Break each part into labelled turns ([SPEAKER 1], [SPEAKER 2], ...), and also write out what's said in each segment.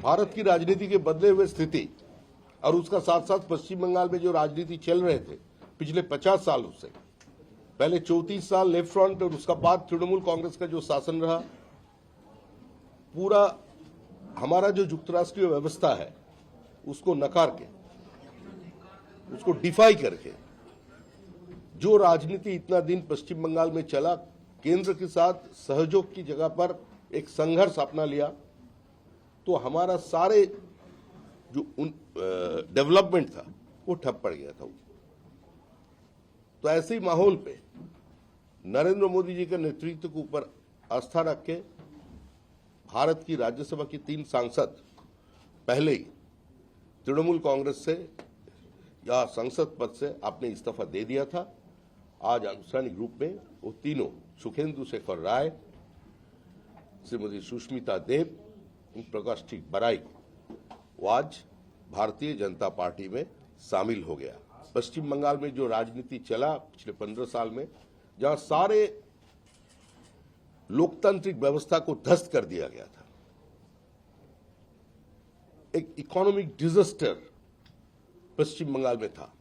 [SPEAKER 1] भारत की राजनीति के बदले हुए स्थिति और उसका साथ साथ पश्चिम बंगाल में जो राजनीति चल रहे थे पिछले 50 सालों से, पहले 34 साल लेफ्ट फ्रंट और उसका बाद तृणमूल कांग्रेस का जो शासन रहा, पूरा हमारा जो युक्तराष्ट्रीय व्यवस्था है उसको नकार के, उसको डिफाई करके जो राजनीति इतना दिन पश्चिम बंगाल में चला, केंद्र के साथ सहयोग की जगह पर एक संघर्ष अपना लिया, तो हमारा सारे जो डेवलपमेंट था वो ठप पड़ गया था। तो ऐसे ही माहौल पे नरेंद्र मोदी जी के नेतृत्व के ऊपर आस्था रख के भारत की राज्यसभा की 3 सांसद पहले ही तृणमूल कांग्रेस से या संसद पद से आपने इस्तीफा दे दिया था। आज आनुষ্ঠাनिक रूप में वो तीनों, सुखेंदु शेखर राय, श्रीमती सुष्मिता देव, प्रकाश बराई, वो आज भारतीय जनता पार्टी में शामिल हो गया। पश्चिम बंगाल में जो राजनीति चला पिछले 15 साल में, जहां सारे लोकतांत्रिक व्यवस्था को ध्वस्त कर दिया गया था, एक इकोनॉमिक डिजास्टर पश्चिम बंगाल में था।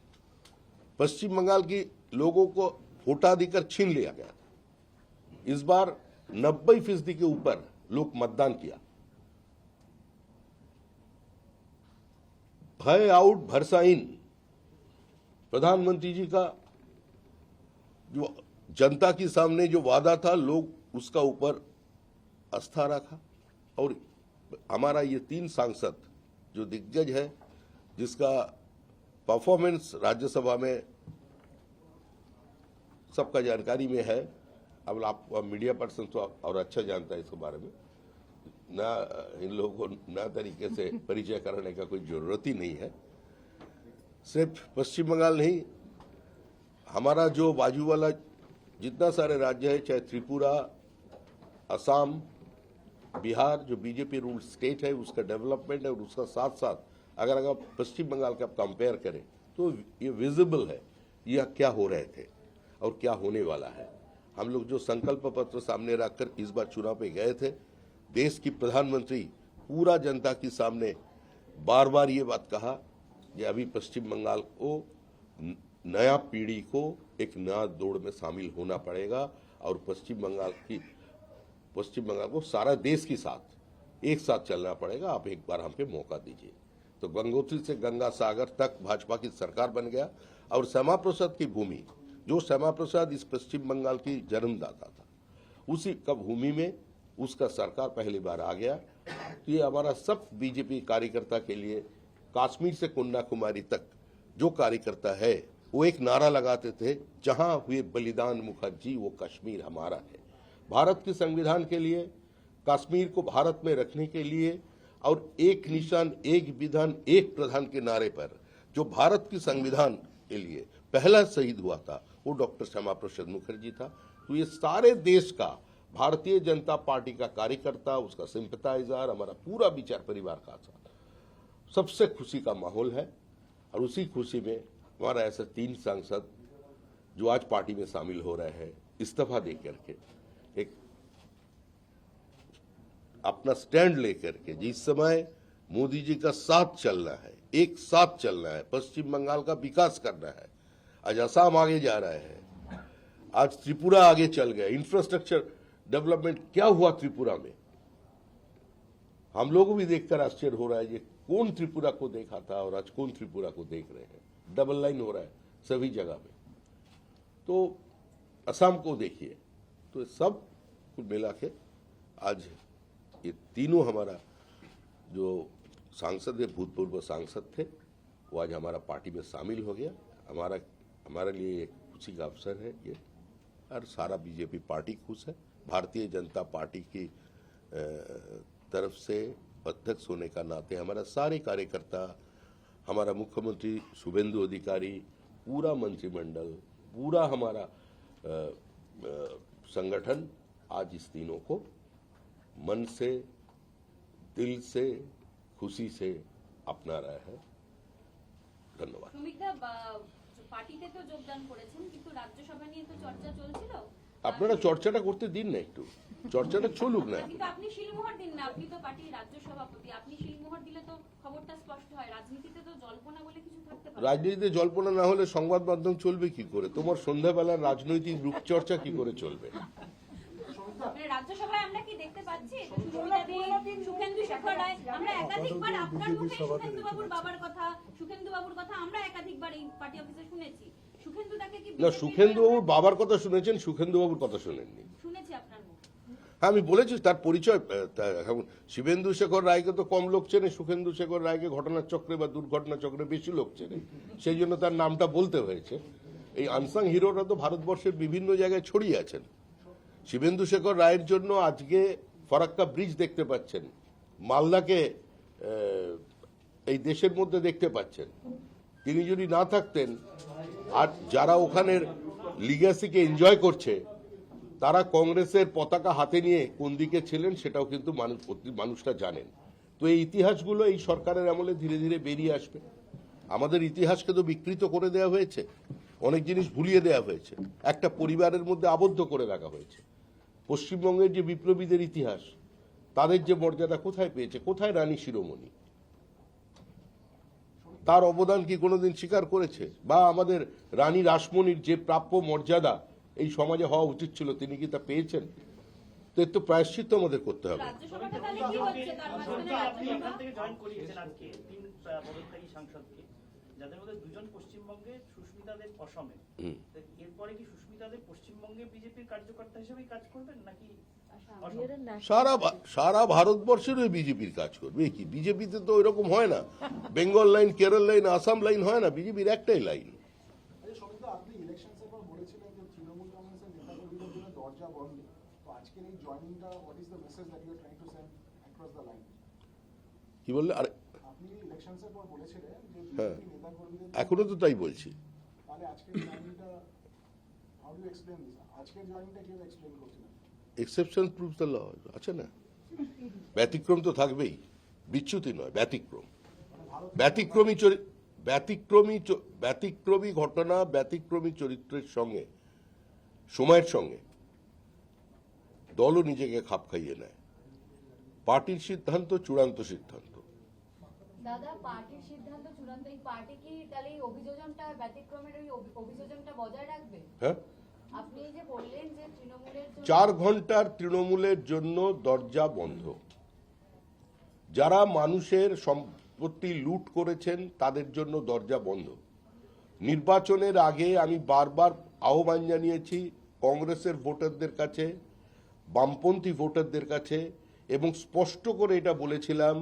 [SPEAKER 1] पश्चिम बंगाल की लोगों को वोटाधिकार छीन लिया गया था। इस बार 90% के ऊपर लोग मतदान किया। भय आउट भरसा इन, प्रधानमंत्री जी का जो जनता के सामने जो वादा था, लोग उसका ऊपर आस्था रखा। और हमारा ये 3 सांसद जो दिग्गज है, जिसका परफॉर्मेंस राज्यसभा में सबका जानकारी में है, अब आप मीडिया पर्सन तो और अच्छा जानता है इसके बारे में, ना इन लोगों को ना तरीके से परिचय कराने का कोई जरूरत ही नहीं है। सिर्फ पश्चिम बंगाल नहीं, हमारा जो बाजू वाला जितना सारे राज्य है, चाहे त्रिपुरा, असम, बिहार, जो बीजेपी रूल्ड स्टेट है, उसका डेवलपमेंट है, और उसका साथ साथ अगर पश्चिम बंगाल का आप कंपेयर करें तो ये विजिबल है यह क्या हो रहे थे और क्या होने वाला है। हम लोग जो संकल्प पत्र सामने रखकर इस बार चुनाव पे गए थे, देश की प्रधानमंत्री पूरा जनता के सामने बार बार ये बात कहा कि अभी पश्चिम बंगाल को नया पीढ़ी को एक नया दौड़ में शामिल होना पड़ेगा, और पश्चिम बंगाल को सारा देश के साथ एक साथ चलना पड़ेगा। आप एक बार हम पे मौका दीजिए। तो गंगोत्री से गंगा सागर तक भाजपा की सरकार बन गया, और श्यामा प्रसाद की भूमि, जो श्यामा प्रसाद इस पश्चिम बंगाल की जन्मदाता था, उसी का भूमि में उसका सरकार पहली बार आ गया। तो ये हमारा सब बीजेपी कार्यकर्ता के लिए, कश्मीर से कन्याकुमारी तक जो कार्यकर्ता है, वो एक नारा लगाते थे, जहां हुए बलिदान मुखर्जी वो कश्मीर हमारा है। भारत के संविधान के लिए, कश्मीर को भारत में रखने के लिए, और एक निशान एक विधान एक प्रधान के नारे पर जो भारत के संविधान के लिए पहला शहीद हुआ था, वो डॉक्टर श्यामा प्रसाद मुखर्जी था। तो ये सारे देश का भारतीय जनता पार्टी का कार्यकर्ता, उसका सिंपथाइजर, हमारा पूरा विचार परिवार का साथ सबसे खुशी का माहौल है। और उसी खुशी में हमारा ऐसे 3 सांसद जो आज पार्टी में शामिल हो रहे हैं, इस्तीफा दे करके एक अपना स्टैंड लेकर के, जिस समय मोदी जी का साथ चलना है, एक साथ चलना है, पश्चिम बंगाल का विकास करना है। आज असम आगे जा रहा है, आज त्रिपुरा आगे चल गया। इंफ्रास्ट्रक्चर डेवलपमेंट क्या हुआ त्रिपुरा में, हम लोगों भी देखकर आश्चर्य हो रहा है। ये कौन त्रिपुरा को देखा था और आज कौन त्रिपुरा को देख रहे हैं। डबल लाइन हो रहा है सभी जगह पे। तो असम को देखिए, तो सब कुल मिला के आज ये तीनों हमारा जो सांसद है, भूतपूर्व सांसद थे, वो आज हमारा पार्टी में शामिल हो गया। हमारे लिए एक खुशी का अवसर है ये, और सारा बीजेपी पार्टी खुश है। भारतीय जनता पार्टी की तरफ से अध्यक्ष होने का नाते हमारा सारे कार्यकर्ता, हमारा मुख्यमंत्री शुभेंदु अधिकारी, पूरा मंत्रिमंडल, पूरा हमारा संगठन आज इस तीनों को मन से, दिल से, खुशी से अपना रहा है। धन्यवाद।
[SPEAKER 2] পার্টিতে তো যোগদান করেছেন, কিন্তু রাজ্যসভা নিয়ে তো চর্চা চলছিল।
[SPEAKER 1] আপনারা চর্চাটা করতে দিন না, একটু চর্চাটা চলুক না।
[SPEAKER 2] কিন্তু আপনি শিলমোহর দিন না, আপনি তো পার্টির রাজ্য সভাপতি, আপনি শিলমোহর স্পষ্ট হয়, রাজনীতিতে তো জল্পনা বলে কিছু থাকতে পারে।
[SPEAKER 1] রাজনীতিতে জল্পনা না হলে সংবাদ মাধ্যম চলবে কি করে? তোমার সন্ধ্যাবেলার রাজনৈতিক রূপচর্চা কি করে চলবে?
[SPEAKER 2] মানে রাজ্যসভায় আমরা কি দেখতে পাচ্ছি যে সুস্মিতা দেব, শুভেন্দু শেখর রায়, আমরা একাধিকবার আপনার মুখে শুভেন্দু বাবুর বাবার কথা, শুভেন্দু বাবুর কথা আমরা একাধিকবার এই পার্টি অফিসে শুনেছি। শুভেন্দু তাকে কি
[SPEAKER 1] না, সুখেন্দু বাবুর বাবার কথা শুনেছেন, শুভেন্দু বাবুর কথা শুনেননি।
[SPEAKER 2] শুনেছি আপনার মুখ।
[SPEAKER 1] হ্যাঁ, আমি বলেছি তার পরিচয়। এখন শিবেন্দু শেখর রায়কে তো কম লোক চেনে, সুখেন্দু শেখর রায়কে ঘটনার চক্রে বা দুর্ঘটনার চক্রে বেশি লোক চেনে, সেই জন্য তার নামটা বলতে হয়েছে। এই আনসাং হিরোরা তো ভারতবর্ষের বিভিন্ন জায়গায় ছড়িয়ে আছেন। শিবেন্দু শেখর রায়ের জন্য আজকে ফরাক্কা ব্রিজ দেখতে পাচ্ছেন, মালদাকে এই দেশের মধ্যে দেখতে পাচ্ছেন। তিনি যদি না থাকতেন, আর যারা ওখানের লিগ্যাসিকে এনজয় করছে তারা কংগ্রেসের পতাকা হাতে নিয়ে কোন দিকে ছিলেন সেটাও কিন্তু মানুষটা জানেন। তো এই ইতিহাসগুলো এই সরকারের আমলে ধীরে ধীরে বেরিয়ে আসবে। আমাদের ইতিহাসকে তো বিকৃত করে দেওয়া হয়েছে, অনেক জিনিস ভুলিয়ে দেওয়া হয়েছে, একটা পরিবারের মধ্যে আবদ্ধ করে রাখা হয়েছে। পশ্চিমবঙ্গের যে বিপ্লবীদের ইতিহাস, তাদের যে মর্যাদা কোথায় পেয়েছে, কোথায় রানী শিরোমণি, তার অবদান কি কোনোদিন স্বীকার করেছে? বা আমাদের রানী রাসমণির যে প্রাপ্য মর্যাদা এই সমাজে হওয়া উচিত ছিল, তিনি কি তা পেয়েছেন? তো এর তো প্রায়শ্চিত্ত আমাদের করতে হবে।
[SPEAKER 2] রাজ্যসভাটা তাহলে কি হচ্ছে? তার মাঝখানে
[SPEAKER 3] আপনি এখান
[SPEAKER 2] রাজ্যসভা
[SPEAKER 3] থেকে জয়েন করিয়েছেন আজকে 3 পদত্যাগী সাংসদকে, যাদের মধ্যে 2 জন পশ্চিমবঙ্গে, সুস্মিতা দেব অসমে। তো এরপরে কি সুস্মিতা দেব পশ্চিমবঙ্গে বিজেপির কার্যকর্তা হিসেবেই কাজ করবেন নাকি
[SPEAKER 1] সারা ভারতবর্ষের ওই বিজেপির কাজ করবে। কি বিজেপিতে তো ওইরকম হয় না, Bengal line, Kerala line, Assam line হয় না, বিজেপির একটাই লাইন।
[SPEAKER 4] আপনি ইলেকশনসের পর বলেছিলেন যে তৃণমূল কংগ্রেসের নেতাকর্মীদের জন্য দরজা বন্ধ। তো আজকের এই জয়েনিংটা, what is the message that you are trying to send across the line?
[SPEAKER 1] কি বললে? আর
[SPEAKER 4] আপনি ইলেকশনসের পর বলেছিলেন যে
[SPEAKER 1] হ্যাঁ,
[SPEAKER 4] বিজেপি নেতাকর্মীদের
[SPEAKER 1] এখনো তো তাই বলছি।
[SPEAKER 4] তাহলে আজকের জয়েনিংটা হাউ ডু এক্সপ্লেইন দিস? আজকের জয়েনিংটা কিভাবে এক্সপ্লেইন করছিলেন?
[SPEAKER 1] এক্সেপশন প্রুভস দ্য ল আছে না, ব্যতিক্রম তো থাকবেই, বিচ্যুতি নয়, ব্যতিক্রম। ব্যতিক্রমী ঘটনা, ব্যতিক্রমী চরিত্রের সঙ্গে, সময়ের সঙ্গে দলও নিজেকে খাপ খাইয়ে নেয়। পার্টির সিদ্ধান্ত চূড়ান্ত সিদ্ধান্ত।
[SPEAKER 5] দাদা, পার্টির সিদ্ধান্ত চূড়ান্ত। এই পার্টি কি তাহলে এই অভিযোজনটা, ব্যতিক্রমের ওই অভিযোজনটা বজায় রাখবে?
[SPEAKER 1] হ্যাঁ,
[SPEAKER 5] আপনি যে বললেন যে তৃণমূলের জন্য
[SPEAKER 1] 4 ঘন্টার তৃণমূলের জন্য দরজা বন্ধ। যারা মানুষের সম্পত্তি লুট করেছেন তাদের জন্য দরজা বন্ধ। নির্বাচনের আগে আমি বারবার আহ্বান জানিয়েছি কংগ্রেসের ভোটারদের কাছে, বামপন্থী ভোটারদের কাছে, এবং স্পষ্ট করে এটা বলেছিলাম,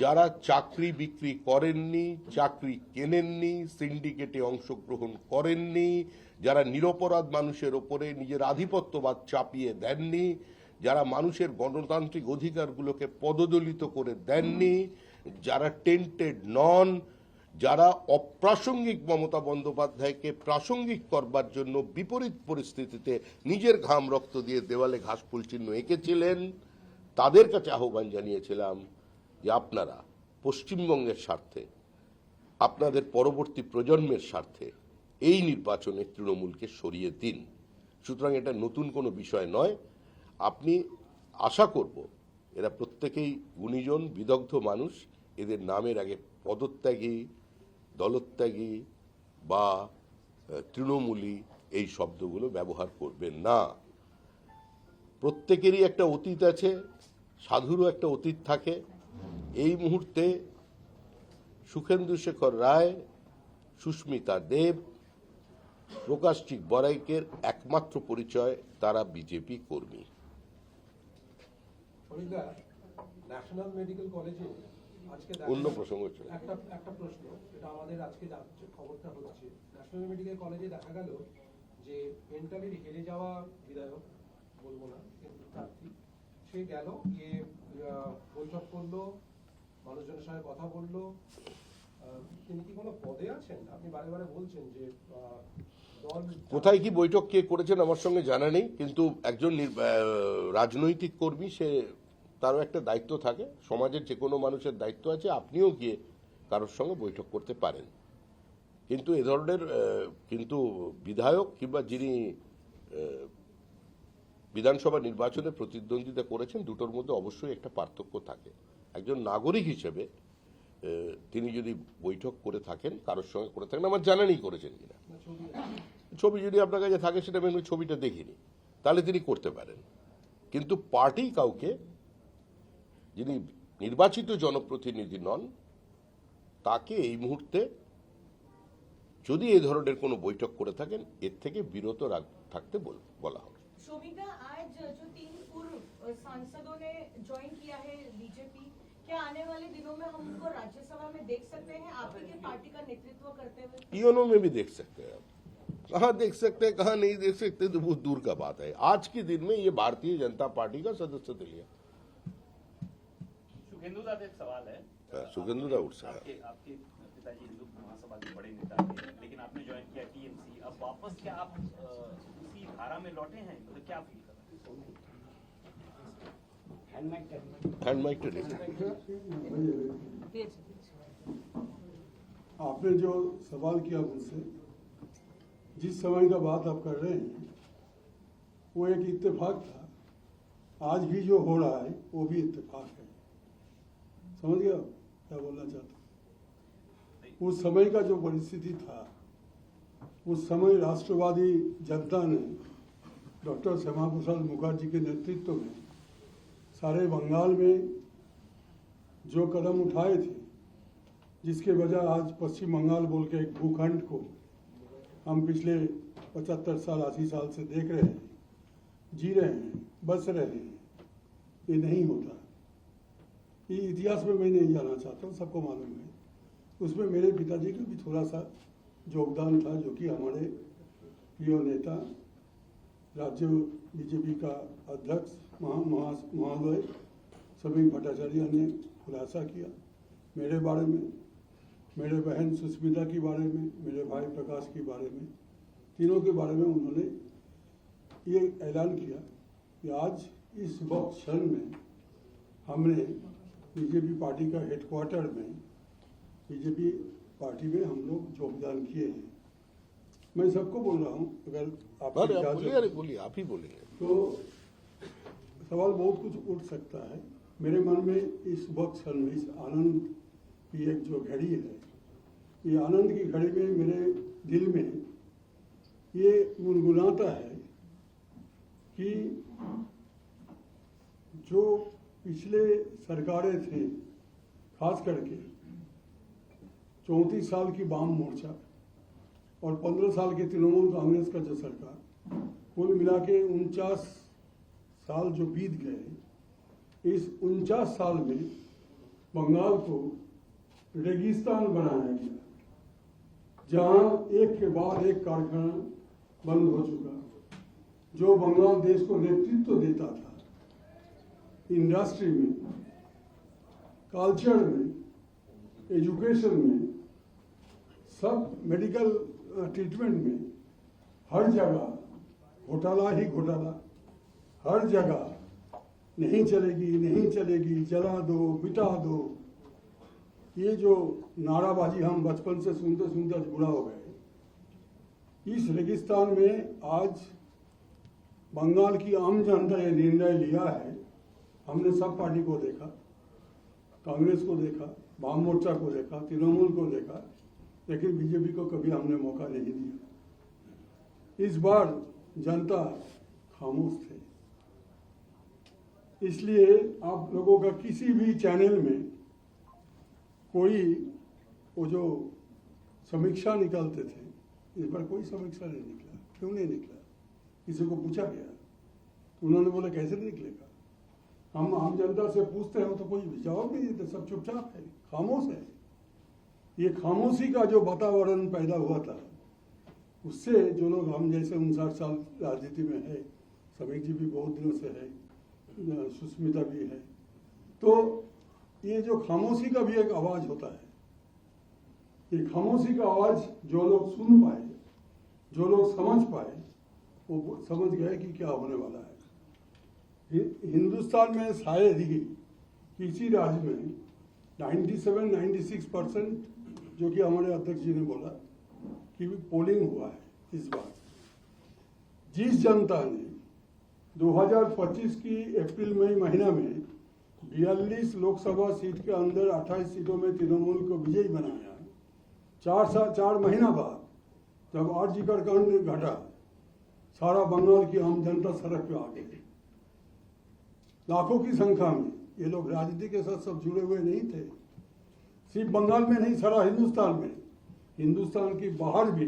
[SPEAKER 1] যারা চাকরি বিক্রি করেননি, চাকরি কেনেননি, সিন্ডিকেটে অংশগ্রহণ করেননি, যারা নিরপরাধ মানুষের ওপরে নিজের আধিপত্যবাদ চাপিয়ে দেননি, যারা মানুষের গণতান্ত্রিক অধিকারগুলোকে পদদলিত করে দেননি, যারা টেন্টেড নন, যারা অপ্রাসঙ্গিক মমতা বন্দ্যোপাধ্যায়কে প্রাসঙ্গিক করবার জন্য বিপরীত পরিস্থিতিতে নিজের ঘাম রক্ত দিয়ে দেওয়ালে ঘাসফুল চিহ্ন এঁকেছিলেন, তাদের কাছে আহ্বান জানিয়েছিলাম যে আপনারা পশ্চিমবঙ্গের স্বার্থে, আপনাদের পরবর্তী প্রজন্মের স্বার্থে এই নির্বাচনে তৃণমূলকে সরিয়ে দিন। সুতরাং এটা নতুন কোনো বিষয় নয়। আপনি আশা করব এরা প্রত্যেকেই গুণীজন, বিদগ্ধ মানুষ, এদের নামের আগে পদত্যাগী, দলত্যাগী বা তৃণমূলী এই শব্দগুলো ব্যবহার করবেন না। প্রত্যেকেরই একটা অতীত আছে, সাধুরও একটা অতীত থাকে। এই মুহূর্তে সুখেন্দু শেখর রায়, সুস্মিতা দেব, প্রকাশচিক বড়াইকের একমাত্র পরিচয় তারা বিজেপি কর্মী।
[SPEAKER 6] ন্যাশনাল মেডিকেল কলেজে আজকে
[SPEAKER 1] অন্য প্রসঙ্গ চলে।
[SPEAKER 6] একটা প্রশ্ন, এটা আমাদের আজকে খবরটা হচ্ছে, ন্যাশনাল মেডিকেল কলেজে দেখা গেল যে মেন্টালি হেরে যাওয়া বিধায়ক, বলবো না কিন্তু প্রার্থী, সে গেল গিয়ে বৈঠক করলো, মানুষজনের সঙ্গে কথা বললো। তিনি কি কোনো পদে আছেন? আপনি বারে বারে বলছেন যে দল
[SPEAKER 1] কোথায় কি বৈঠক কে করেছেন আমার সঙ্গে জানা নেই, কিন্তু একজন রাজনৈতিক কর্মী, সে তারও একটা দায়িত্ব থাকে, সমাজের যে কোনো মানুষের দায়িত্ব আছে। আপনিও গিয়ে কারোর সঙ্গে বৈঠক করতে পারেন, কিন্তু এ ধরনের কিন্তু বিধায়ক কিংবা যিনি বিধানসভা নির্বাচনে প্রতিদ্বন্দ্বিতা করেছেন, দুটোর মধ্যে অবশ্যই একটা পার্থক্য থাকে। একজন নাগরিক হিসেবে তিনি যদি বৈঠক করে থাকেন, কারোর সঙ্গে করে থাকেন, আমার জানা নেই করেছেন কিনা। ছবি যদি আপনার কাছে থাকে, সেটা আমি ছবিটা দেখিনি, তাহলে তিনি করতে পারেন। কিন্তু পার্টি কাউকে, যিনি নির্বাচিত জনপ্রতিনিধি নন, তাকে এই মুহূর্তে যদি এই ধরনের কোনো বৈঠক করে থাকেন, এর থেকে বিরত থাকতে বলা হবে।
[SPEAKER 7] शोभिता, आज जो 3 पूर्व सांसदों ने ज्वाइन किया है बीजेपी, क्या आने वाले दिनों में हम उनको राज्यसभा में देख सकते हैं आप ही की पार्टी का नेतृत्व करते हुए?
[SPEAKER 1] पियोनों में भी देख सकते हैं आप। कहाँ देख सकते हैं, कहाँ नहीं देख सकते, तो बहुत दूर का बात है। आज के दिन में ये भारतीय जनता पार्टी का सदस्य लिया।
[SPEAKER 3] सुखेंदु दा एक सवाल है।
[SPEAKER 1] सुखेंदु दा उठ सकता है।
[SPEAKER 3] आपके पिताजी हिंदू महासभा के बड़े नेता थे, लेकिन आपने ज्वाइन किया टीएमसी। अब वापस क्या आप उसी धारा में लौटे हैं, तो क्या फील कर रहे हैं?
[SPEAKER 1] हैंड माइक तो नहीं।
[SPEAKER 8] आपने जो सवाल किया मुझसे, जिस समय का बात आप कर रहे हैं, वो एक इत्तेफाक था। आज भी जो हो रहा है वो भी इत्तेफाक है। समझ गया क्या बोलना चाहता हूँ? उस समय का जो परिस्थिति था, उस समय राष्ट्रवादी जनता ने डॉक्टर श्यामा प्रसाद मुखर्जी के नेतृत्व में सारे बंगाल में जो कदम उठाए थे, जिसके वजह आज पश्चिम बंगाल बोल के एक भूखंड को हम पिछले 75 साल 80 साल से देख रहे हैं, जी रहे हैं, बस रहे हैं। ये नहीं होता। ये इतिहास में मैं नहीं जाना चाहता हूँ, सबको मालूम है। उसमें मेरे पिताजी का भी थोड़ा सा योगदान था, जो कि हमारे प्रिय नेता, राज्य बीजेपी का अध्यक्ष महोदय सभी भट्टाचार्य ने खुलासा किया मेरे बारे में, मेरे बहन सुष्मिता के बारे में, मेरे भाई प्रकाश के बारे में, तीनों के बारे में उन्होंने ये ऐलान किया कि आज इस वक्त क्षण में हमने बीजेपी पार्टी का हेडक्वार्टर में, बीजेपी पार्टी में हम लोग योगदान किए हैं। मैं सबको बोल रहा हूँ, अगर आप
[SPEAKER 1] बोलिए, आप ही बोलिए।
[SPEAKER 8] तो सवाल बहुत कुछ उठ सकता है मेरे मन में इस वक्त क्षण में। इस आनंद की एक जो घड़ी है, ये आनंद की घड़ी में मेरे दिल में ये गुनगुनाता है कि जो पिछले सरकारें थे, खास करके 34 साल की वाम मोर्चा और 15 साल के तृणमूल कांग्रेस का जो सरकार, कुल मिला के 49 साल जो बीत गए, इस 49 साल में बंगाल को रेगिस्तान बनाया गया, जहां एक के बाद एक कारखाना बंद हो चुका। जो बंगाल देश को नेतृत्व देता था इंडस्ट्री में, कल्चर में, एजुकेशन में, सब मेडिकल ट्रीटमेंट में, हर जगह घोटाला ही घोटाला, हर जगह नहीं चलेगी, नहीं चलेगी, जला दो, मिटा दो। ये जो नाराबाजी हम बचपन से सुनते सुनते बुरा हो गए। इस रेगिस्तान में आज बंगाल की आम जनता ये निर्णय लिया है। हमने सब पार्टी को देखा, कांग्रेस को देखा, वाम मोर्चा को देखा, तृणमूल को देखा, लेकिन बीजेपी को कभी हमने मौका नहीं दिया। इस बार जनता खामोश थे। इसलिए आप लोगों का किसी भी चैनल में कोई वो जो समीक्षा निकालते थे, इस पर कोई समीक्षा नहीं निकला। क्यों नहीं निकला? किसी को पूछा गया, उन्होंने बोला कैसे नहीं निकलेगा। हम आम जनता से पूछते हैं तो कोई जवाब नहीं देते, सब चुपचाप है, खामोश है। ये खामोशी का जो वातावरण पैदा हुआ था, उससे जो लोग हम जैसे 59 साल राजनीति में है, समीक जी भी बहुत दिनों से है, सुष्मिता भी है, तो ये जो खामोशी का भी एक आवाज होता है। ये खामोशी का आवाज जो लोग सुन पाए, जो लोग समझ पाए, वो समझ गए कि क्या होने वाला है। हिंदुस्तान में शायद ही किसी राज्य में 97-96% जो कि हमारे अध्यक्ष जी ने बोला कि पोलिंग हुआ है इस बार। जिस जनता ने 2025 की अप्रैल मई महीना में 42 लोकसभा सीट के अंदर 28 सीटों में तृणमूल को विजयी बनाया। 4 महीना बाद जब आरजी का कांड घटा, सारा बंगाल की आम जनता सड़क पे आ गई, लाखों की संख्या में। ये लोग राजनीति के साथ सब जुड़े हुए नहीं थे, सिर्फ बंगाल में नहीं, सारा हिंदुस्तान में। हिंदुस्तान की बाहर भी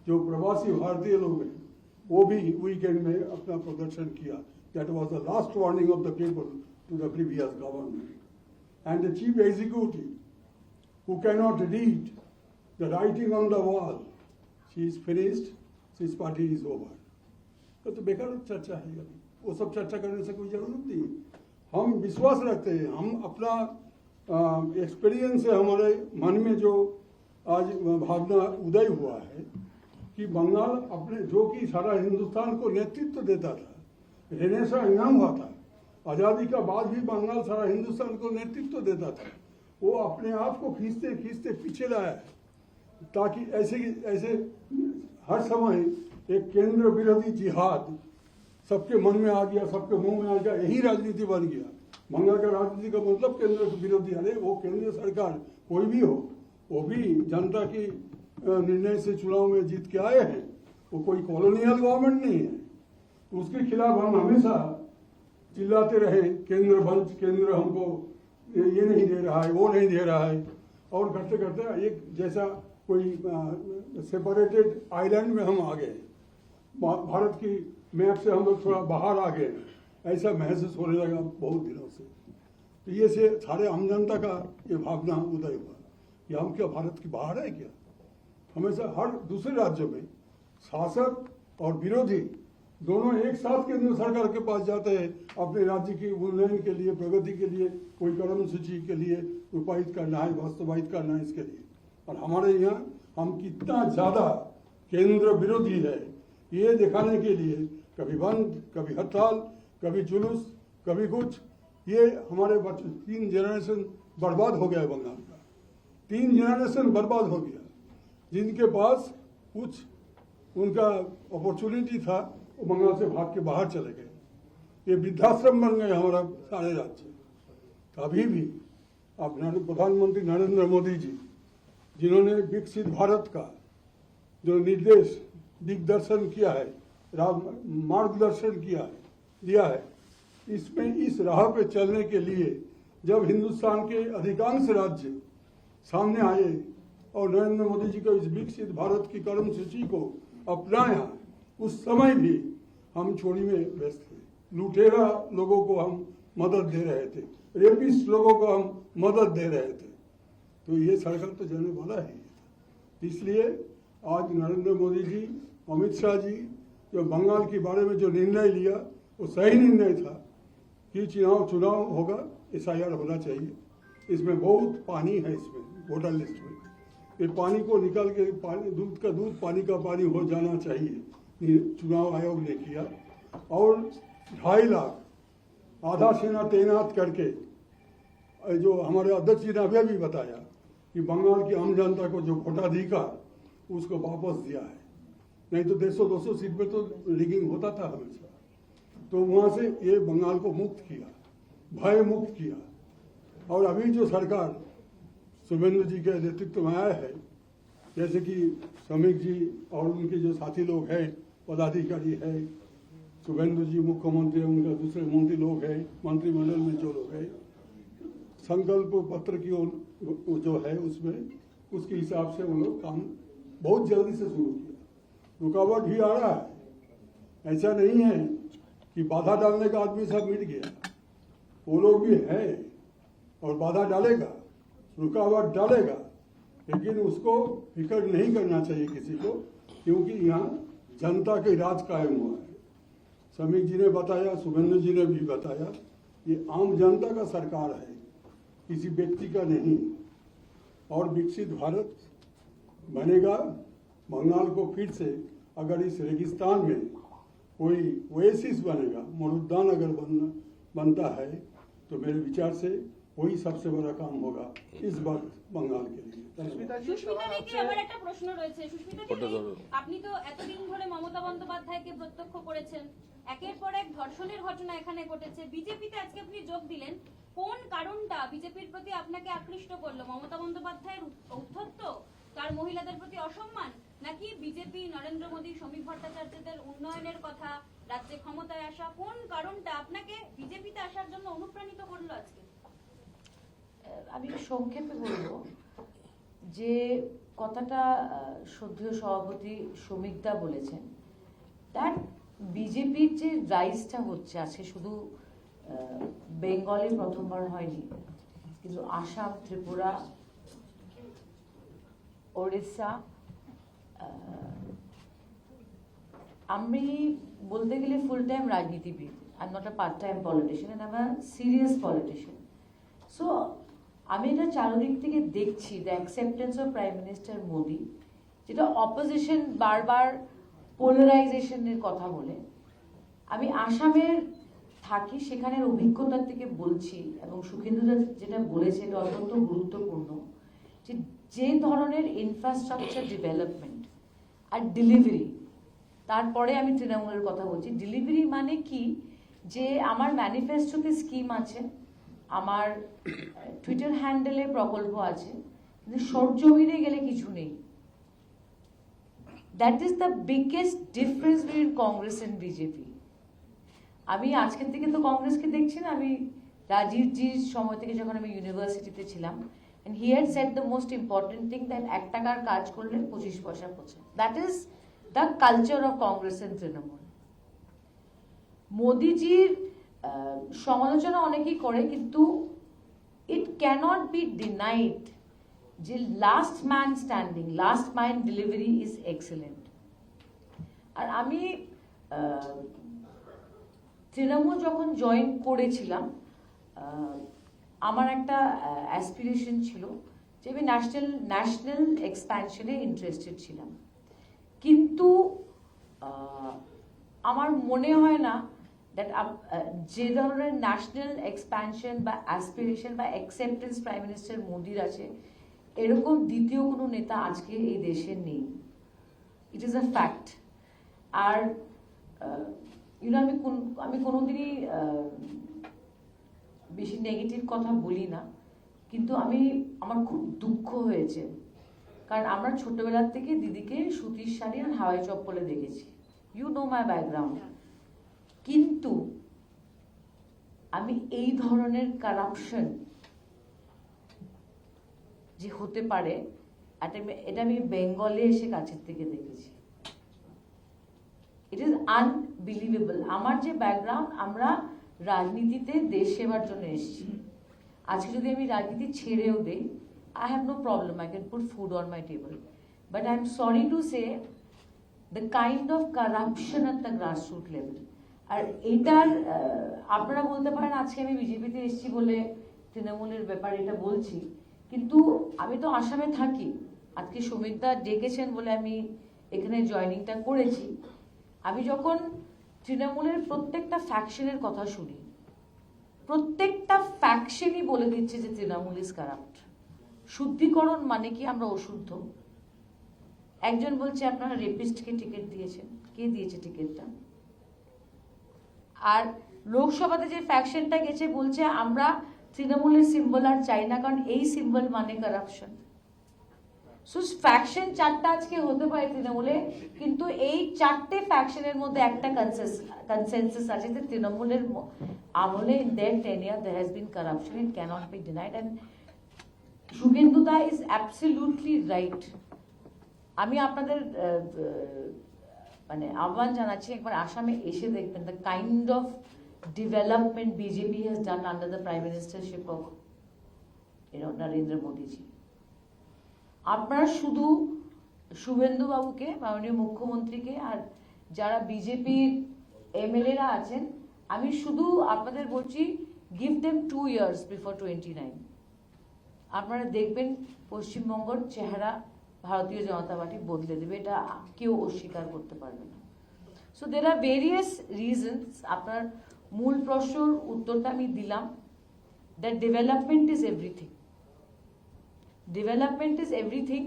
[SPEAKER 8] जो प्रवासी भारतीय लोग हैं वो भी वीकेंड में अपना प्रदर्शन किया। That was the last warning of the people to the previous government and the chief executive who cannot read the writing on the wall, she is finished, his party is over. तो बेकार चर्चा है, अभी वो सब चर्चा करने से कोई जरूरत नहीं। हम विश्वास रखते हैं, हम अपना एक्सपीरियंस से हमारे मन में जो आज भावना उदय हुआ है कि बंगाल अपने, जो कि सारा हिंदुस्तान को नेतृत्व देता था, रेनेसा इनाम हुआ था, आज़ादी का बाद भी बंगाल सारा हिंदुस्तान को नेतृत्व देता था, वो अपने आप को खींचते खींचते पीछे लाया है, ताकि ऐसे हर समय एक केंद्र विरोधी जिहाद सबके मन में आ गया, सबके मुंह में आ गया, यही राजनीति बन गया। बंगाल का राजनीति का मतलब केंद्र विरोधी। अरे वो केंद्र सरकार कोई भी हो, वो भी जनता की निर्णय से चुनाव में जीत के आए हैं, वो कोई कॉलोनियल गवर्नमेंट नहीं है। उसके खिलाफ हम हमेशा चिल्लाते रहे, केंद्र हमको ये नहीं दे रहा है, वो नहीं दे रहा है, और करते करते एक जैसा कोई सेपरेटेड आइलैंड में हम आ गए, भारत की मैप से हम लोग थोड़ा बाहर आ गए, ऐसा महसूस होने लगा बहुत दिनों से। तो ये से सारे आम जनता का ये भावना उदय हुआ कि हम क्या भारत के बाहर है क्या। हमेशा हर दूसरे राज्यों में शासक और विरोधी दोनों एक साथ केंद्र सरकार के पास जाते हैं अपने राज्य की उन्नयन के लिए, प्रगति के लिए, कोई कर्मसूची के लिए रूपायित करना है, वास्तवायित करना है, इसके लिए। और हमारे यहाँ हम कितना ज्यादा केंद्र विरोधी है ये दिखाने के लिए कभी बंद, कभी हड़ताल, कभी जुलूस, कभी कुछ, ये हमारे बच्चे 3 जनरेशन बर्बाद हो गया बंगाल का। 3 जनरेशन बर्बाद हो गया, जिनके पास कुछ उनका अपॉर्चुनिटी था वो बंगाल से भाग के बाहर चले गए। ये वृद्धाश्रम बन गए हमारा सारे राज्य। अभी भी आप प्रधानमंत्री नरेंद्र मोदी जी, जिन्होंने विकसित भारत का जो निर्देश दिग्दर्शन किया है, मार्गदर्शन दिया है, इसमें इस राह पे चलने के लिए जब हिंदुस्तान के अधिकांश राज्य सामने आए और नरेंद्र मोदी जी को इस विकसित भारत की कर्मसूची को अपनाया, उस समय भी हम चोरी में व्यस्त थे। लुटेरा लोगों को हम मदद दे रहे थे, रेपिस्ट लोगों को हम मदद दे रहे थे। तो ये सरकार तो जाने वाला है। इसलिए आज नरेंद्र मोदी जी, अमित शाह जी जो बंगाल के बारे में जो निर्णय लिया वो सही निर्णय था कि चुनाव होगा, SIR होना चाहिए। इसमें बहुत पानी है, इसमें वोटर लिस्ट में ये पानी को निकाल के दूध का दूध, पानी का पानी हो जाना चाहिए। चुनाव आयोग ने किया और 2.5 लाख आधा सेना तैनात करके, जो हमारे अध्यक्ष जी ने अभी भी बताया कि बंगाल की आम जनता को जो वोटाधिकार उसको वापस दिया है। नहीं तो 150-200 सीट पे तो रिगिंग होता था हमेशा। तो वहां से ये बंगाल को मुक्त किया, भय मुक्त किया। और अभी जो सरकार शुभेंदु जी के नेतृत्व में आया है, जैसे कि श्रमिक जी और उनके जो साथी लोग हैं, पदाधिकारी है, शुभेंदु जी मुख्यमंत्री, उनका दूसरे मंत्री लोग हैं, मंत्रिमंडल में जो लोग हैं, संकल्प पत्र की जो है उसमें उसके हिसाब से उन लोग काम बहुत जल्दी से शुरू किया। रुकावट भी आ रहा है, ऐसा नहीं है कि बाधा डालने का आदमी सब मिट गया। वो लोग भी है और बाधा डालेगा, रुकावट डालेगा, लेकिन उसको फिक्र नहीं करना चाहिए किसी को, क्योंकि यहाँ जनता के राज कायम हुआ है। श्रमिक जी ने बताया, शुभेंदु जी ने भी बताया, ये आम जनता का सरकार है, किसी व्यक्ति का नहीं। और विकसित भारत बनेगा। बंगाल को फिर से अगर इस रेगिस्तान में कोई ओएसिस बनेगा, मरुद्यान अगर बनता है, तो मेरे विचार से वही सबसे बड़ा काम होगा इस वक्त बंगाल के लिए।
[SPEAKER 2] সুস্মিতা দিকে আবার একটা প্রশ্ন রয়েছে। সুস্মিতা
[SPEAKER 1] ওটা
[SPEAKER 2] দিদি,
[SPEAKER 1] ধরো।
[SPEAKER 2] আপনি তো এতদিন ধরে মমতা বন্দ্যোপাধ্যায়কে প্রত্যক্ষ করেছেন, একের পর এক ধর্ষণের ঘটনা এখানে ঘটেছে, বিজেপিতে আজকে আপনি যোগ দিলেন, কোন কারণটা বিজেপির প্রতি আপনাকে আকৃষ্ট করলো? মমতা বন্দ্যোপাধ্যায়ের ঔদ্ধত্য, তার মহিলাদের প্রতি অসম্মান, নাকি বিজেপি, নরেন্দ্র মোদী, সমীপ ভট্টাচার্যদের উন্নয়নের কথা, রাজ্যে ক্ষমতায় আসা, কোন কারণটা আপনাকে বিজেপিতে আসার জন্য অনুপ্রাণিত করলো আজকে?
[SPEAKER 9] আমি সংক্ষেপে বলবো যে কথাটা শ্রদ্ধেয় সভাপতি শ্রমিকদা বলেছেন, তার বিজেপির যে রাইজটা হচ্ছে আজকে শুধু বেঙ্গলে প্রথমবার হয়নি, কিন্তু আসাম, ত্রিপুরা, ওড়িশা, আমি বলতে গেলে ফুল টাইম রাজনীতিবিদ, I am not a part time politician, I am a serious politician. So আমি এটা চারদিক থেকে দেখছি the acceptance of prime minister Modi, যেটা অপোজিশন বারবার পোলারাইজেশনের কথা বলে। আমি আসামের থাকি, সেখানের অভিজ্ঞতার থেকে বলছি, এবং সুখেন্দুদা যেটা বলেছে এটা অত্যন্ত গুরুত্বপূর্ণ, যে যে ধরনের ইনফ্রাস্ট্রাকচার ডেভেলপমেন্ট আর ডেলিভারি, তারপরে আমি তৃণমূলের কথা বলছি। ডেলিভারি মানে কি, যে আমার ম্যানিফেস্টোতে স্কিম আছে, আমার টুইটার হ্যান্ডেলে প্রকল্প আছে, কিন্তু সরজমিনে গেলে কিছু নেই। That is the biggest difference between Congress and BJP. আমি আজকের থেকে তো কংগ্রেসকে দেখছি না, আমি রাজীবজির সময় থেকে যখন আমি ইউনিভার্সিটিতে ছিলাম, and he had said the most important thing that 1 টাকার কাজ করলে 25 পয়সা পৌঁছে। That is the culture of Congress and Trinamool. মোদিজির সমালোচনা অনেকেই করে, কিন্তু it cannot be denied যে last man standing, last mile delivery is excellent. আর আমি তৃণমূল যখন জয়েন করেছিলাম, আমার একটা অ্যাসপিরেশন ছিল যে আমি ন্যাশনাল এক্সপ্যানশনে ইন্টারেস্টেড ছিলাম, কিন্তু আমার মনে হয় না দ্যাট যে ধরনের ন্যাশনাল এক্সপ্যানশন বা অ্যাসপিরেশন বা অ্যাকসেপ্টেন্স প্রাইম মিনিস্টার মোদির আছে, এরকম দ্বিতীয় কোনো নেতা আজকে এই দেশে নেই। It is a fact. আর আমি কোনোদিনই বেশি নেগেটিভ কথা বলি না, কিন্তু আমার খুব দুঃখ হয়েছে, কারণ আমরা ছোটবেলার থেকে দিদিকে সুতির শাড়ি আর হাওয়াই চপ্পলে দেখেছি, ইউ নো মাই ব্যাকগ্রাউন্ড। কিন্তু আমি এই ধরনের কারাপশন যে হতে পারে, এটা আমি বেঙ্গলে এসে কাছের থেকে দেখেছি। It is unbelievable. আমার যে ব্যাকগ্রাউন্ড, আমরা রাজনীতিতে দেশ সেবার জন্য এসেছি। আজকে যদি আমি রাজনীতি ছেড়েও দিই, I have no problem, I can put food on my table. But I'm sorry to say, the kind of corruption at the grassroots level. আর এটার আপনারা বলতে পারেন আজকে আমি বিজেপিতে এসেছি বলে তৃণমূলের ব্যাপারে এটা বলছি, কিন্তু আমি তো আসামে থাকি। আজকে সমীরদা ডেকেছেন বলে আমি এখানে জয়েনিংটা করেছি। আমি যখন তৃণমূলের প্রত্যেকটা ফ্যাকশনের কথা শুনি, প্রত্যেকটা ফ্যাকশনই বলে দিচ্ছে যে তৃণমূল ইজ কারাপ্ট। শুদ্ধিকরণ মানে কি আমরা অশুদ্ধ। একজন বলছে আপনারা রেপিস্টকে টিকিট দিয়েছেন, কে দিয়েছে টিকিটটা? আর লোকসভাতে যে ফ্যাকশনটা গেছে বলছে আমরা তৃণমূলের সিম্বল আর চাই না, কারণ এই সিম্বল মানে কারাপশন। সো ফ্যাকশন 4টা আজকে হতে পারে তৃণমূলে, কিন্তু এই 4টে ফ্যাকশনের মধ্যে একটা কনসেনসাস আছে যে তৃণমূলের আমলে in their tenure there has been corruption, it cannot be denied, and Shubhenduda is absolutely right. আমি আপনাদের মানে আহ্বান জানাচ্ছি, একবার আসামে এসে দেখবেন the kind of development BJP has done under the prime ministership of Narendra Modi ji. আপনারা শুধু শুভেন্দু বাবুকে, মাননীয় মুখ্যমন্ত্রীকে, আর যারা বিজেপির এমএলএরা আছেন, আমি শুধু আপনাদের বলছি give them 2 years before 29. আপনারা দেখবেন পশ্চিমবঙ্গের চেহারা ভারতীয় জনতা পার্টি বদলে দেবে, এটা কেউ অস্বীকার করতে পারবে না। So there are various reasons. আপনার মূল প্রশ্নের উত্তরটা আমি দিলাম, that development is everything. Development is everything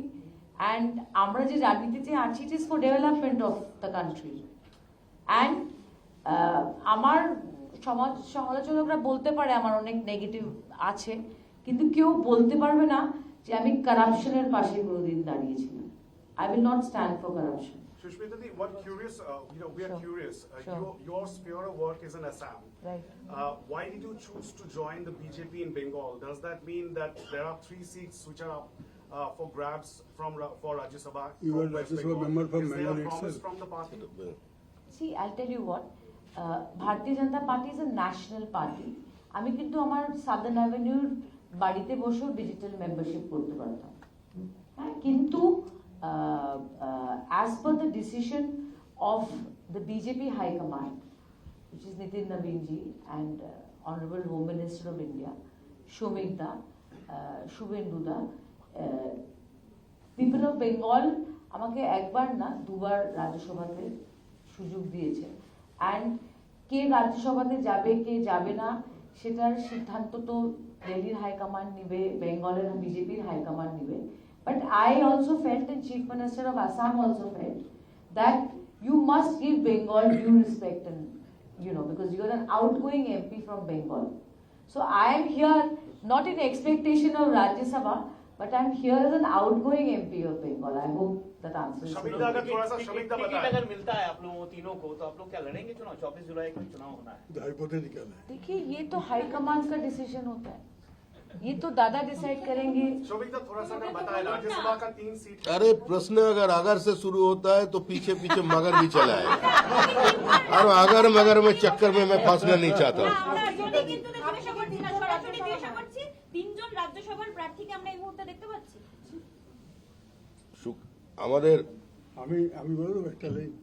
[SPEAKER 9] and আমরা যে রাজনীতিতে আছি it is for development of the country and আমার সমালোচকরা বলতে পারে আমার অনেক নেগেটিভ আছে, কিন্তু কেউ বলতে পারবে না যে আমি কারাপশনের পাশে কোনোদিন দাঁড়িয়েছিলাম। I will not stand for corruption.
[SPEAKER 10] Shushmita ji, what curious, we are
[SPEAKER 9] Sure.
[SPEAKER 10] curious.
[SPEAKER 9] Sure.
[SPEAKER 10] Your sphere of work is in Assam.
[SPEAKER 9] Right.
[SPEAKER 10] Why did you choose to join the BJP in Bengal? Does that mean that there are 3 seats which are up for grabs for Rajya Sabha?
[SPEAKER 8] You
[SPEAKER 10] from
[SPEAKER 8] are
[SPEAKER 10] West
[SPEAKER 8] Rajya Sabha
[SPEAKER 10] Bengal?
[SPEAKER 8] member from
[SPEAKER 10] Is there
[SPEAKER 8] Bengal
[SPEAKER 10] a promise
[SPEAKER 8] itself.
[SPEAKER 10] from the party?
[SPEAKER 9] See, I'll tell you what. Bharatiya Janata Party is a national party. আমি কিন্তু আমার southern অ্যাভিনিউর বাড়িতে বসেও digital membership করতে পারতাম, হ্যাঁ, কিন্তু as per the decision of the BJP High Command, which is Nitin Naveen ji and Honorable Home Minister of India, Shomik Da, Shubhendu Da, people of Bengal আমাকে একবার না দুবার রাজ্যসভাতে সুযোগ দিয়েছে অ্যান্ড কে রাজ্যসভাতে যাবে কে যাবে না সেটার সিদ্ধান্ত তো দিল্লির হাইকমান্ড নিবে, বেঙ্গলের বিজেপির হাইকমান্ড নিবে। But I also felt, and Chief Minister of Assam also felt, that you must give Bengal due respect, and because you are an outgoing MP from Bengal. So I am here not in expectation of Rajya Sabha, but I am here as an outgoing MP of Bengal. I hope that answers.
[SPEAKER 10] Shamik da, अगर थोड़ा सा Shamik da
[SPEAKER 3] ticket
[SPEAKER 10] बताएं।
[SPEAKER 3] अगर मिलता है आप लोगों तीनों को, तो आप लोग क्या लड़ेंगे चुनाव? 24 जुलाई को चुनाव होना है।
[SPEAKER 8] हाइपोथेटिकल है।
[SPEAKER 9] देखिए, ये तो हाईकमान का डिसीजन होता है, ये तो दादा डिसाइड करेंगे।
[SPEAKER 10] Shamik da, थोड़ा सा अगर बताएं, राज्य सभा का 3 सीट है।
[SPEAKER 1] अरे प्रश्न अगर से शुरू होता है तो पीछे पीछे मगर भी चला है, और अगर मगर में चक्कर में मैं फंसना नहीं चाहता हूँ।
[SPEAKER 2] আমরা আসলে কিন্তু জিজ্ঞাসা করছি না, সরাসরি জিজ্ঞাসা করছি, 3 জন রাজ্যসভার প্রার্থীকে আমরা এই মুহূর্তে দেখতে পাচ্ছি।
[SPEAKER 1] আমাদের
[SPEAKER 8] আমি বলবো একটা লাইন।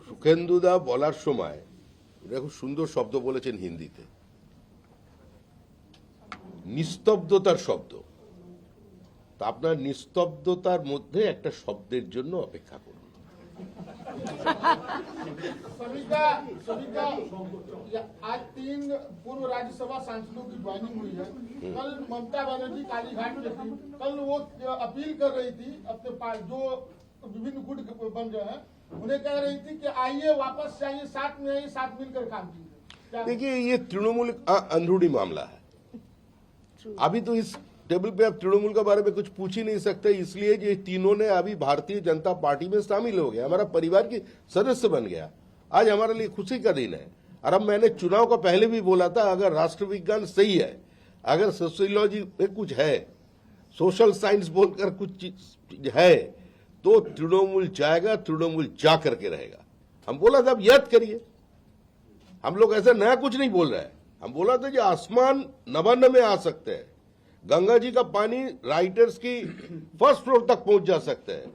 [SPEAKER 1] সুখেন্দুদা বলার সময় এটা খুব সুন্দর শব্দ বলেছেন হিন্দিতে, নিস্তব্ধতার শব্দ। তা আপনার নিস্তব্ধতার মধ্যে একটা শব্দের জন্য অপেক্ষা করুন।
[SPEAKER 11] आज 3 पूर्व राज्यसभा सांसदों की ज्वाइनिंग हुई है। कल ममता बनर्जी कालीघाट में थी, कल वो अपील कर रही थी अपने जो विभिन्न गुट बन गए हैं उन्हें कह रही थी कि आइए वापस से आइए, साथ में आइए, साथ मिलकर काम कीजिए।
[SPEAKER 1] देखिए, ये तृणमूल अंदरूनी मामला है। अभी तो इस टेबल पे आप तृणमूल के बारे में कुछ पूछ ही नहीं सकते, इसलिए ये तीनों ने अभी भारतीय जनता पार्टी में शामिल हो गया, हमारा परिवार की सदस्य बन गया। आज हमारे लिए खुशी का दिन है। और अब मैंने चुनाव का पहले भी बोला था, अगर राष्ट्र विज्ञान सही है, अगर सोशियोलॉजी में कुछ है, सोशल साइंस बोलकर कुछ चीज है, तो तृणमूल जाएगा, तृणमूल जा करके रहेगा। हम बोला था, अब याद करिए, हम लोग ऐसा नया कुछ नहीं बोल रहे हैं। हम बोला था कि आसमान नवान्न में आ सकते हैं, गंगा जी का पानी राइटर्स की फर्स्ट फ्लोर तक पहुंच जा सकते हैं,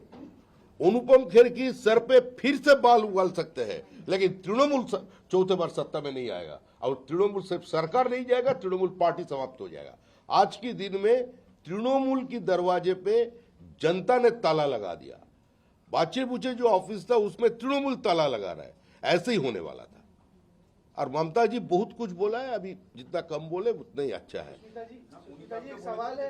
[SPEAKER 1] अनुपम खेर की सर पे फिर से बाल उगाल सकते हैं, लेकिन तृणमूल चौथे बार सत्ता में नहीं आएगा। और तृणमूल सिर्फ सरकार नहीं जाएगा, तृणमूल पार्टी समाप्त हो जाएगा। आज के दिन में तृणमूल की दरवाजे पे जनता ने ताला लगा दिया। बाचे बुचे जो ऑफिस था उसमें तृणमूल ताला लगा रहा है, ऐसे ही होने वाला था। और ममता जी बहुत कुछ बोला है, अभी जितना कम बोले उतना ही अच्छा है।
[SPEAKER 11] एक सवाल है,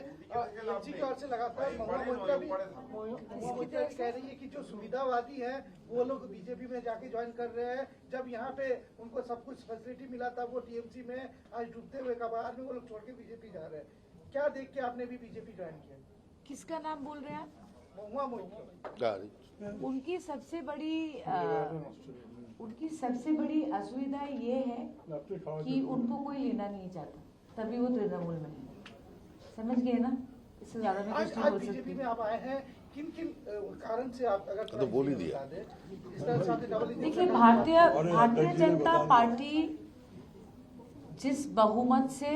[SPEAKER 11] एलजी की ओर से लगातार महुआ मोर्चा कह रही है कि जो सुविधावादी हैं वो लोग बीजेपी में जाके ज्वाइन कर रहे हैं। जब यहाँ पे उनको सब कुछ फैसिलिटी मिला था, वो टीएमसी में आज डूबते हुए कबाड़ में वो लोग छोड़ के बीजेपी जा रहे हैं। क्या देख के आपने भी बीजेपी ज्वाइन किया?
[SPEAKER 9] किसका नाम बोल रहे हैं आप?
[SPEAKER 11] महुआ मोर्चा।
[SPEAKER 9] उनकी सबसे बड़ी असुविधा ये है कि उनको कोई लेना नहीं चाहता, तभी वो तृणमूल में है। समझ गए ना? इससे ज्यादा मैं कुछ नहीं बोल
[SPEAKER 11] बीजेपी
[SPEAKER 9] सकती।
[SPEAKER 11] में आप आए हैं, किन किन कारण से आप अगर
[SPEAKER 1] तो बोल ही दिया।
[SPEAKER 9] देखिए, भारतीय जनता पार्टी जिस बहुमत से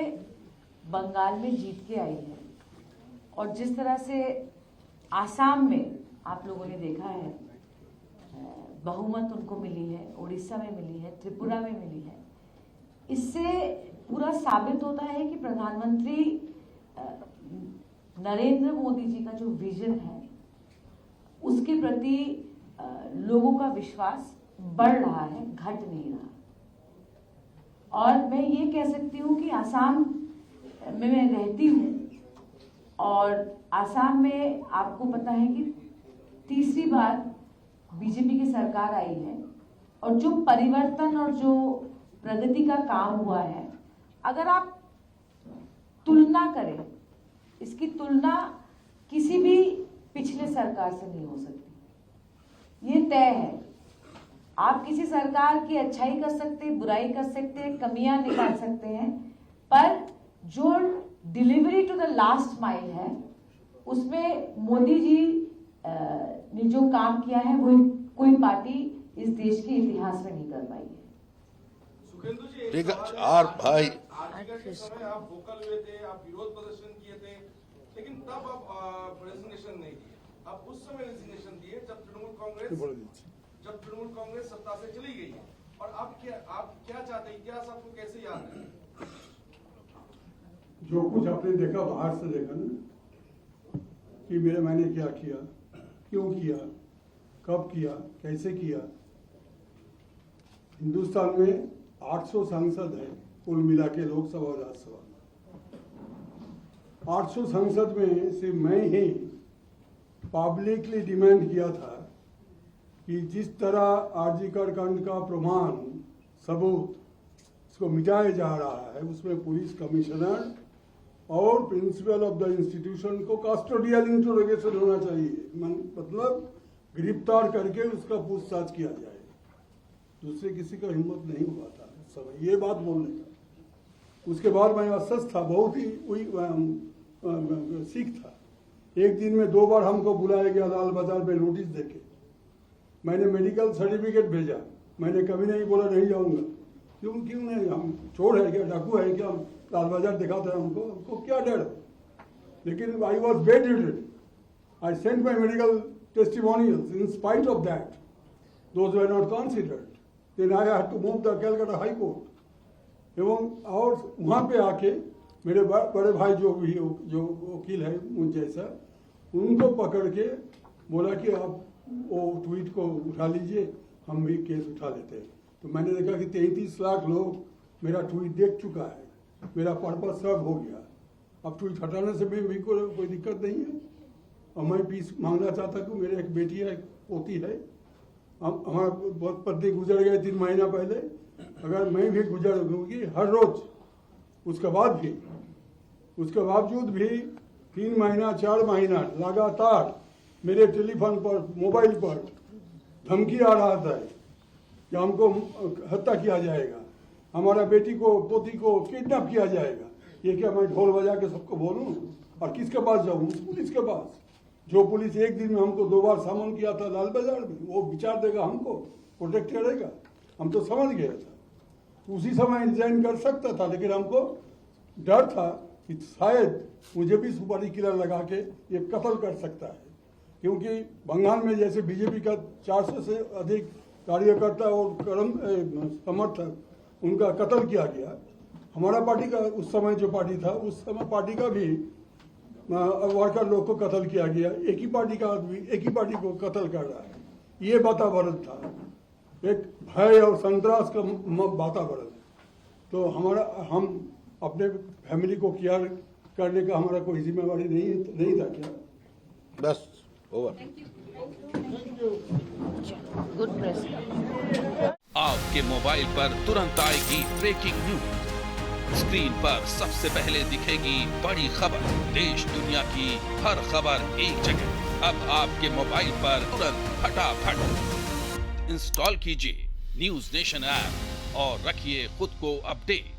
[SPEAKER 9] बंगाल में जीत के आई है और जिस तरह से आसाम में आप लोगों ने देखा है बहुमत उनको मिली है, उड़ीसा में मिली है, त्रिपुरा में मिली है, इससे पूरा साबित होता है कि प्रधानमंत्री नरेंद्र मोदी जी का जो विजन है उसके प्रति लोगों का विश्वास बढ़ रहा है, घट नहीं रहा। और मैं ये कह सकती हूँ कि आसाम में मैं रहती हूँ और आसाम में आपको पता है कि तीसरी बार बीजेपी की सरकार आई है और जो परिवर्तन और जो प्रगति का काम हुआ है, अगर आप तुलना करें, इसकी तुलना किसी भी पिछले सरकार से नहीं हो सकती। ये तय है। आप किसी सरकार की अच्छाई कर सकते हैं, बुराई कर सकते हैं, कमियां निकाल सकते हैं, पर जो delivery to the last mile है उसमें मोदी जी ने जो काम किया है वो कोई पार्टी इस देश के इतिहास में नहीं कर पाई है।
[SPEAKER 1] ठीक है, चार भाई
[SPEAKER 12] के समय आप वोकल हुए थे, आप विरोध प्रदर्शन किए थे, लेकिन तब आप रेजिग्नेशन नहीं दिए। आप उस समय रेजिग्नेशन दिए जब तृणमूल कांग्रेस सत्ता से चली गई है। और आप क्या चाहते हैं, इतिहास आपको कैसे याद है?
[SPEAKER 8] जो कुछ आपने देखा बाहर से देखा ना, कि मैंने क्या किया, क्यों किया, कब किया, कैसे किया। हिंदुस्तान में 800 सांसद हैं कुल मिला के, लोकसभा और राज्यसभा में। 800 सांसद में से मैं ही पब्लिकली डिमांड किया था कि जिस तरह आरजी कांड का प्रमाण सबूत इसको मिटाया जा रहा है, उसमें पुलिस कमिश्नर और प्रिंसिपल ऑफ द इंस्टीट्यूशन को कस्टोडियल इंट्रोगेशन होना चाहिए, मतलब गिरफ्तार करके उसका पूछताछ किया जाए। दूसरे किसी का हिम्मत नहीं हुआ था उस समय ये बात बोलने का। उसके बाद मैं अस्वस्थ था, बहुत ही सीख था। एक दिन में 2 बार हमको बुलाया गया लाल बाजार पे नोटिस देके। मैंने मेडिकल सर्टिफिकेट भेजा, मैंने कभी नहीं बोला नहीं जाऊंगा। क्यों नहीं, हम चोर है क्या, डाकू है क्या, लाल बाजार दिखाता है हमको क्या डर है। लेकिन I was bed-ridden, I sent my medical testimonials, in spite of that those were not considered. Then I had to move the Calcutta High Court. एवं और वहाँ पे आके मेरे बड़े भाई जो वकील है मुझ जैसा, उनको पकड़ के बोला कि आप वो ट्वीट को उठा लीजिए, हम भी केस उठा लेते हैं। तो मैंने देखा कि 33 लाख लोग मेरा ट्वीट देख चुका है, मेरा पर्पस सर्व हो गया। अब ट्वीट हटाने से भी कोई दिक्कत नहीं है। और मैं पीस मांगना चाहता हूँ, मेरे एक बेटी है, पोती है, हमारा बहुत पत्नी गुजर गए 3 महीना पहले। अगर मैं भी गुजर दूंगी हर रोज, उसके बावजूद भी 3 महीना 4 महीना लगातार मेरे टेलीफोन पर, मोबाइल पर धमकी आ रहा था कि हमको हत्या किया जाएगा, हमारा बेटी को, पोती को किडनैप किया जाएगा। ये क्या मैं ढोल बजा के सबको बोलूं? और किसके पास जाऊं? पुलिस के पास। जो पुलिस एक दिन में हमको 2 बार सामन किया था लाल बाजार में, वो विचार देगा हमको, प्रोटेक्ट करेगा। हम तो समझ गया था, उसी समय रिजाइन कर सकता था, लेकिन हमको डर था कि शायद मुझे भी सुपारी किलर लगा के ये कत्ल कर सकता है। क्योंकि बंगाल में जैसे बीजेपी का 400 से अधिक कार्यकर्ता और समर्थक, उनका कत्ल किया गया। हमारा पार्टी का उस समय जो पार्टी था, उस समय पार्टी का भी वर्कर लोग को कत्ल किया गया। एक ही पार्टी का आदमी एक ही पार्टी को कत्ल कर रहा है। ये वातावरण था, एक भय और संतरास का वातावरण। तो हम अपने फैमिली को केयर करने का हमारा कोई जिम्मेवारी नहीं था क्या?
[SPEAKER 1] बस ओवर।
[SPEAKER 9] Good press.
[SPEAKER 13] आपके मोबाइल पर तुरंत आएगी ब्रेकिंग न्यूज। स्क्रीन पर सबसे पहले दिखेगी बड़ी खबर, देश दुनिया की हर खबर एक जगह। अब आपके मोबाइल पर तुरंत फटाफट इंस्टॉल कीजिए न्यूज़ नेशन ऐप और रखिए खुद को अपडेट।